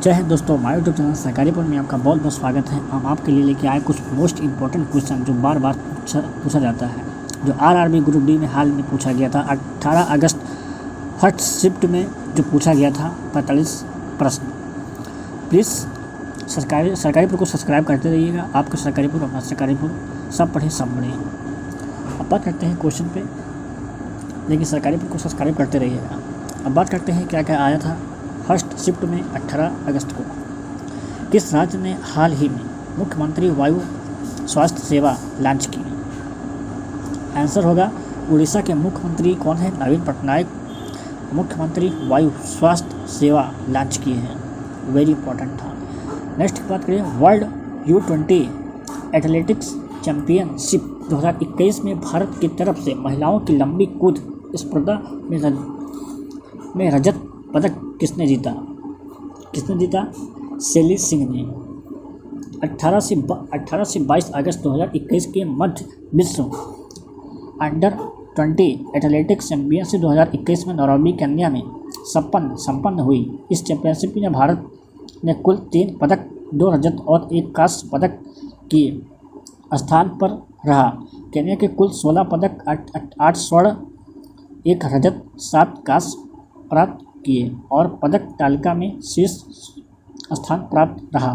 जय हिंद दोस्तों, हमारे यूट्यूब चैनल सरकारीपुर में आपका बहुत बहुत स्वागत है। हम आपके लिए लेके आए कुछ मोस्ट इंपॉर्टेंट क्वेश्चन जो बार बार पूछा जाता है, जो आरआरबी ग्रुप डी में हाल में पूछा गया था 18 अगस्त फर्स्ट शिफ्ट में जो पूछा गया था 45 प्रश्न। प्लीज़ सरकारीपुर को सब्सक्राइब करते रहिएगा। आपका सरकारीपुर, अपना सरकारीपुर, सब पढ़े सब बढ़े। अब बात करते हैं क्वेश्चन पे, लेकिन सरकारीपुर को सब्सक्राइब करते रहिएगा। अब बात करते हैं क्या क्या आया था फर्स्ट शिफ्ट में 18 अगस्त को। किस राज्य ने हाल ही में मुख्यमंत्री वायु स्वास्थ्य सेवा लॉन्च की? आंसर होगा उड़ीसा के मुख्यमंत्री कौन है? नवीन पटनायक मुख्यमंत्री वायु स्वास्थ्य सेवा लॉन्च किए हैं। वेरी इंपॉर्टेंट था। नेक्स्ट की बात करें, वर्ल्ड U20 एथलेटिक्स चैम्पियनशिप 2021 में भारत की तरफ से महिलाओं की लंबी कूद स्पर्धा में रजत पदक किसने जीता? शैली सिंह ने। 18 से 22 अगस्त 2021 के मध्य विश्व अंडर 20 एथलेटिक्स चैम्पियनशिप 2021 में नैरोबी केन्या में संपन्न हुई। इस चैंपियनशिप में भारत ने कुल 3 पदक, 2 रजत और 1 कांस्य पदक के स्थान पर रहा। केन्या के कुल 16 पदक, 8 स्वर्ण, 1 रजत, 7 कांस्य प्राप्त किए और पदक तालिका में शीर्ष स्थान प्राप्त रहा।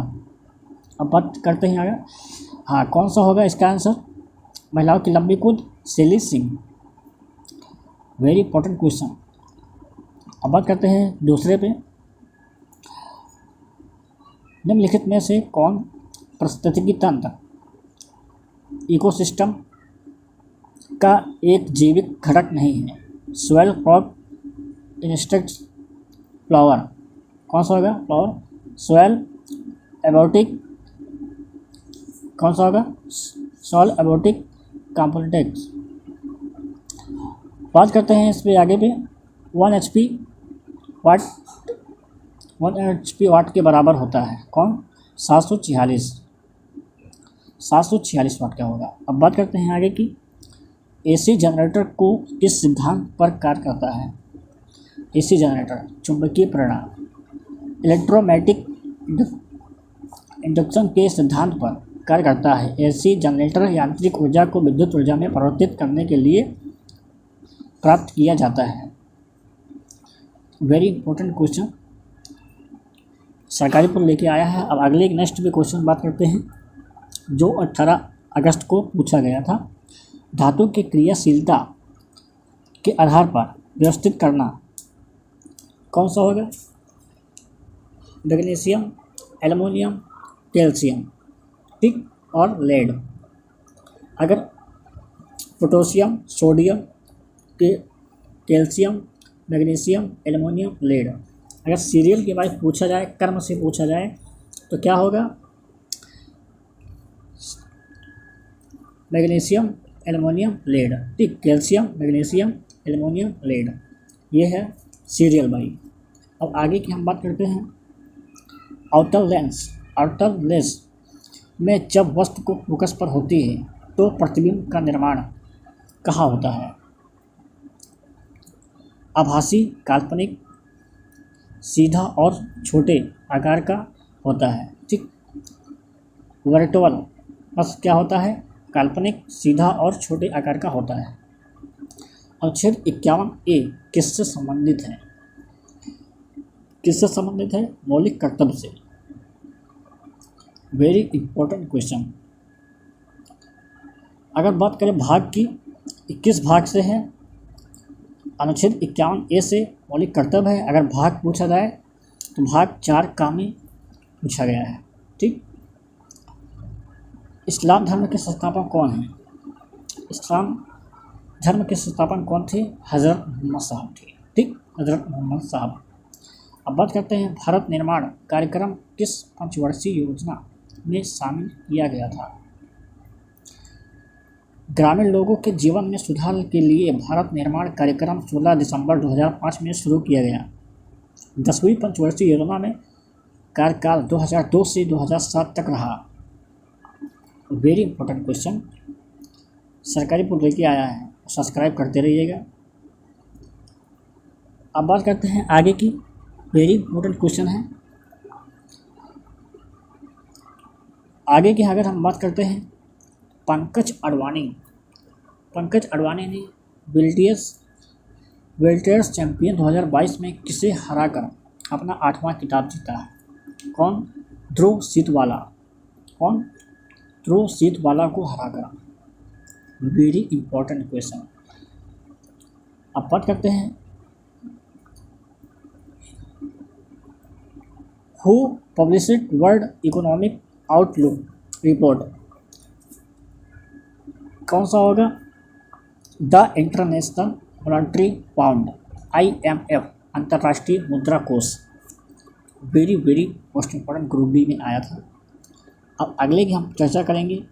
अब बात करते हैं आगे। हाँ, कौन सा होगा इसका आंसर? महिलाओं की लंबी कूद, शैली सिंह। Very important question. अब बात करते हैं दूसरे पे। निम्नलिखित में से कौन पारिस्थितिकी तंत्र इकोसिस्टम का एक जैविक घटक नहीं है? Soil, crop, insects, flower. कौन सा होगा? Flower, soil, abiotic. कौन सा होगा? Soil, abiotic, components. बात करते हैं इस पे आगे पे। 1 HP वाट के बराबर होता है कौन? 746 वाट का होगा। अब बात करते हैं आगे की। AC जनरेटर को किस सिद्धांत पर कार्य करता है? AC जनरेटर चुंबकीय प्रेरणा, इलेक्ट्रोमैग्नेटिक इंडक्शन के सिद्धांत पर कार्य करता है। AC जनरेटर यांत्रिक ऊर्जा को विद्युत ऊर्जा में परिवर्तित करने के लिए प्राप्त किया जाता है। वेरी इंपॉर्टेंट क्वेश्चन सरकारीपुर लेके आया है। अब अगले नेक्स्ट पे क्वेश्चन बात करते हैं जो 18 अगस्त को पूछा गया था। धातु की क्रियाशीलता के आधार पर व्यवस्थित करना कौन सा होगा? मैग्नीशियम, एल्युमिनियम, कैल्शियम, ठीक, और लेड। अगर potassium, sodium, calcium, magnesium, aluminium, lead, अगर सीरियल के वाइज पूछा जाए, क्रम से पूछा जाए तो क्या होगा? मैग्नीशियम, एल्युमिनियम, लेड, ठीक, कैल्शियम, मैग्नीशियम, एल्युमिनियम, लेड। ये है सीरियल वाइज। अब आगे की हम बात करते हैं आउटर लेंस में जब वस्तु को फोकस पर होती है तो प्रतिबिंब का निर्माण कहाँ होता है? आभासी, काल्पनिक, सीधा और छोटे आकार का होता है, ठीक। वर्चुअल बस क्या होता है? काल्पनिक, सीधा और छोटे आकार का होता है। अनुच्छेद 51A किससे संबंधित है? मौलिक कर्तव्य से। Very important question. अगर बात करें भाग की, 21 भाग से है। अनुच्छेद 51A से मौलिक कर्तव्य है। अगर भाग पूछा जाए तो भाग 4 का में पूछा गया है, ठीक। इस्लाम धर्म के संस्थापक कौन हैं? इस्लाम धर्म के संस्थापक कौन थे? हज़रत मोहम्मद साहब थे, ठीक, हज़रत मोहम्मद साहब। अब बात करते हैं भारत निर्माण कार्यक्रम किस पंचवर्षीय योजना में शामिल किया गया था? ग्रामीण लोगों के जीवन में सुधार के लिए भारत निर्माण कार्यक्रम 16 दिसंबर 2005 में शुरू किया गया। 10वीं पंचवर्षीय योजना में कार्यकाल 2002 से 2007 तक रहा। वेरी इंपॉर्टेंट क्वेश्चन सरकारीपुर लेके आया है, सब्सक्राइब करते रहिएगा। अब बात करते हैं आगे की। वेरी इंपॉर्टेंट क्वेश्चन है आगे की अगर हम बात करते हैं, पंकज अडवाणी ने वेल्टर्स चैंपियन 2022 में किसे हराकर अपना 8वां खिताब जीता है? कौन? ध्रुव सीतवाला को हराकर। Very important question. अब बात करते हैं, who published world economic outlook report? कौन सा होगा? The international monetary fund, IMF, अंतर्राष्ट्रीय मुद्रा कोष। Very most important, group B में आया था। अब अगले की हम चर्चा करेंगे,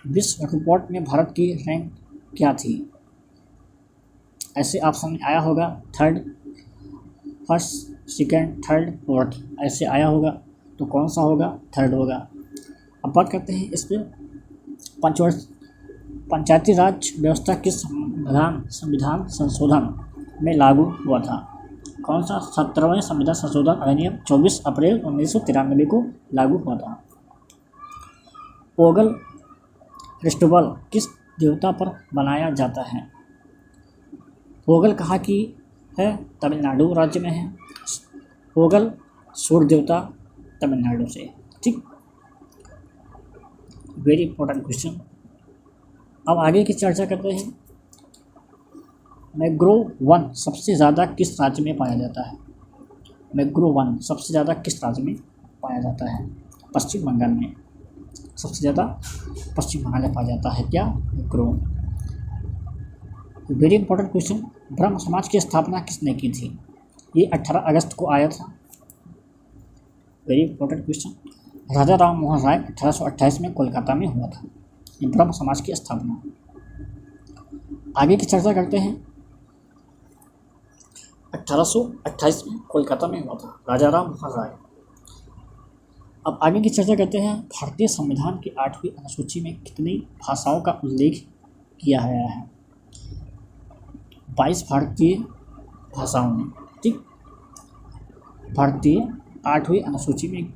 विश्व रिपोर्ट में भारत की रैंक क्या थी? ऐसे ऑप्शन में आया होगा फर्स्ट, सेकेंड, थर्ड, फोर्थ, ऐसे आया होगा, तो कौन सा होगा? थर्ड होगा। अब बात करते हैं इस पर, पंचायती राज व्यवस्था किस संविधान संशोधन में लागू हुआ था? कौन सा? 17वें संविधान संशोधन अधिनियम 24 अप्रैल 1993 को लागू हुआ था। पोंगल फेस्टिवल किस देवता पर मनाया जाता है? पोंगल कहाँ की है? तमिलनाडु राज्य में है। पोंगल सूर्य देवता तमिलनाडु से। ठीक, वेरी इंपॉर्टेंट क्वेश्चन। अब आगे की चर्चा करते हैं, मैंग्रोव वन सबसे ज़्यादा किस राज्य में पाया जाता है? मैंग्रोव वन सबसे ज़्यादा किस राज्य में पाया जाता है? पश्चिम बंगाल में सबसे ज़्यादा पश्चिम बंगाल में पाया जाता है क्या? मैंग्रोव। वेरी इंपॉर्टेंट क्वेश्चन, ब्रह्म समाज की स्थापना किसने की थी? ये 18 अगस्त को आया था। वेरी इंपॉर्टेंट क्वेश्चन, राजा राम मोहन राय 1828 में कोलकाता में हुआ था ये ब्रह्म समाज की स्थापना। आगे की चर्चा करते हैं, 1828 में कोलकाता में हुआ था राजा राम मोहन राय। अब आगे की चर्चा करते हैं, भारतीय संविधान की 8वीं अनुसूची में कितनी भाषाओं का उल्लेख किया गया है? 22 भारतीय भाषाओं में। ठीक, भारतीय 8वीं अनुसूची में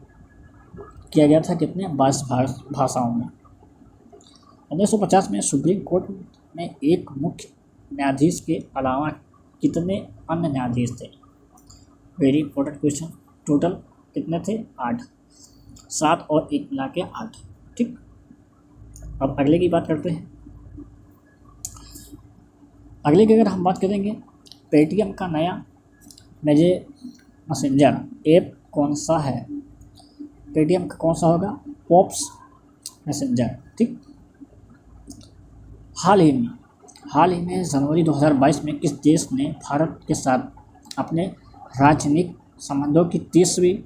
किया गया था कितने? 22 भाषाओं में। 1950 में सुप्रीम कोर्ट में एक मुख्य न्यायाधीश के अलावा कितने अन्य न्यायाधीश थे? Very important question. टोटल कितने थे? 8, 7 और 1 मिला के 8। ठीक, अब अगले की बात करते हैं। अगले की अगर हम बात करेंगे, पेटीएम का नया मैसेंजर ऐप कौन सा है? पेटीएम का कौन सा होगा? Pops messenger. ठीक, हाल ही में जनवरी 2022 में किस देश ने भारत के साथ अपने राजनयिक संबंधों की 30वीं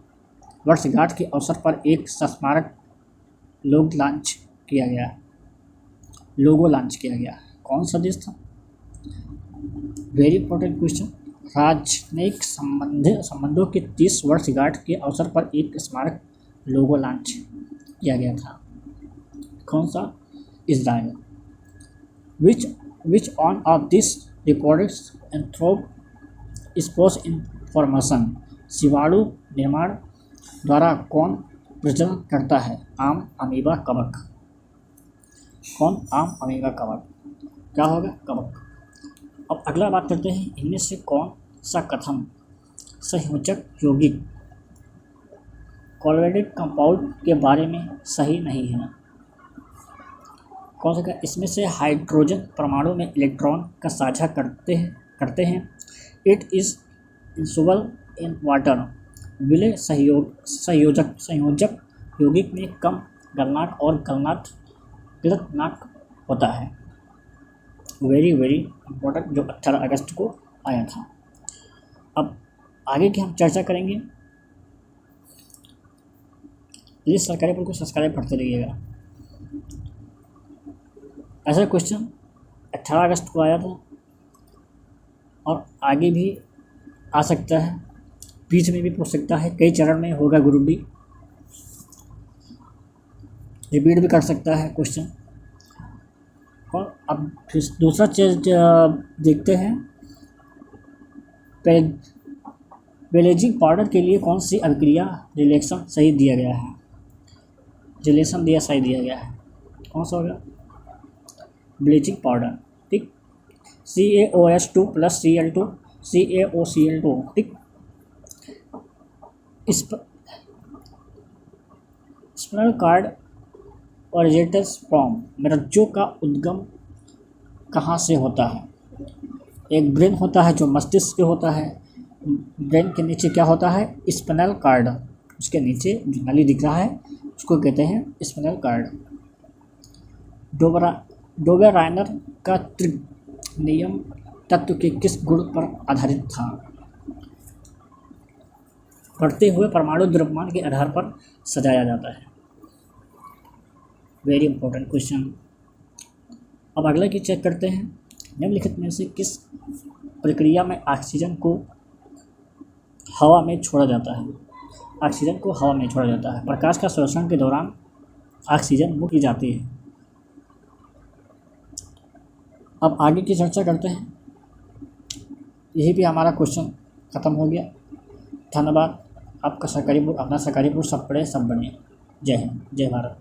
वर्षगांठ के अवसर पर एक स्मारक लोगो लॉन्च किया गया? कौन सा देश था? वेरी इंपॉर्टेंट क्वेश्चन, राजनयिक संबंधों की 30 वर्षगांठ के अवसर पर एक स्मारक लोगो लॉन्च किया गया था। कौन सा? Israel. Which one of these recorded sports information जीवाणु निर्माण द्वारा कौन प्रजनन करता है? आम अमीबा कवक। कौन? आम अमीबा कवक। क्या होगा? कवक। अब अगला बात करते हैं, इनमें से कौन सा कथन संयोजक यौगिक कोऑर्डिनेट कंपाउंड के बारे में सही नहीं है? कौन सा? इसमें से हाइड्रोजन परमाणु में इलेक्ट्रॉन का साझा करते हैं। It is insoluble in water. विलय संयोजक यौगिक में कम गलनांक और गलनांक होता है। वेरी इंपॉर्टेंट, जो 18 अगस्त को आया था। अब आगे की हम चर्चा करेंगे। प्लीज़ सरकारी पर को सब्सक्राइब करते रहिएगा। ऐसा क्वेश्चन 18 अगस्त को आया था और आगे भी आ सकता है, बीच में भी पूछ सकता है, कई चरण में होगा ग्रुप डी, रिपीट भी कर सकता है क्वेश्चन। और अब फिर दूसरा चीज़ देखते हैं, ब्लेजिंग पाउडर के लिए कौन सी अभिक्रिया रिएक्शन सही दिया गया है? रिलेशन दिया सही दिया गया है, कौन सा होगा? ब्लीचिंग पाउडर, ठीक। CaOH2 प्लस Cl2 CaOCl2, ठीक। स्पाइनल कार्ड ओरिजिनेट्स फ्रॉम, मज्जों का उद्गम कहाँ से होता है? एक ब्रेन होता है जो मस्तिष्क के होता है, ब्रेन के नीचे क्या होता है? स्पाइनल कार्ड, उसके नीचे जो नली दिख रहा है उसको कहते हैं स्पाइनल कार्ड। डोबेराइनर का त्रिज्य नियम तत्व के किस गुण पर आधारित था? बढ़ते हुए परमाणु द्रव्यमान के आधार पर सजाया जाता है। Very important question. अब अगला की चेक करते हैं, निम्नलिखित में से किस प्रक्रिया में ऑक्सीजन को हवा में छोड़ा जाता है? ऑक्सीजन को हवा में छोड़ा जाता है। प्रकाश का श्वसन के दौरान ऑक्सीजन मुक्त की जाती है। अब आगे की चर्चा करते हैं। यही भी हमारा क्वेश्चन ख़त्म हो गया। धन्यवाद। आपका सरकारी बुक, अपना सरकारी बुक सब पढ़े सब बने। जय हिंद, जय भारत।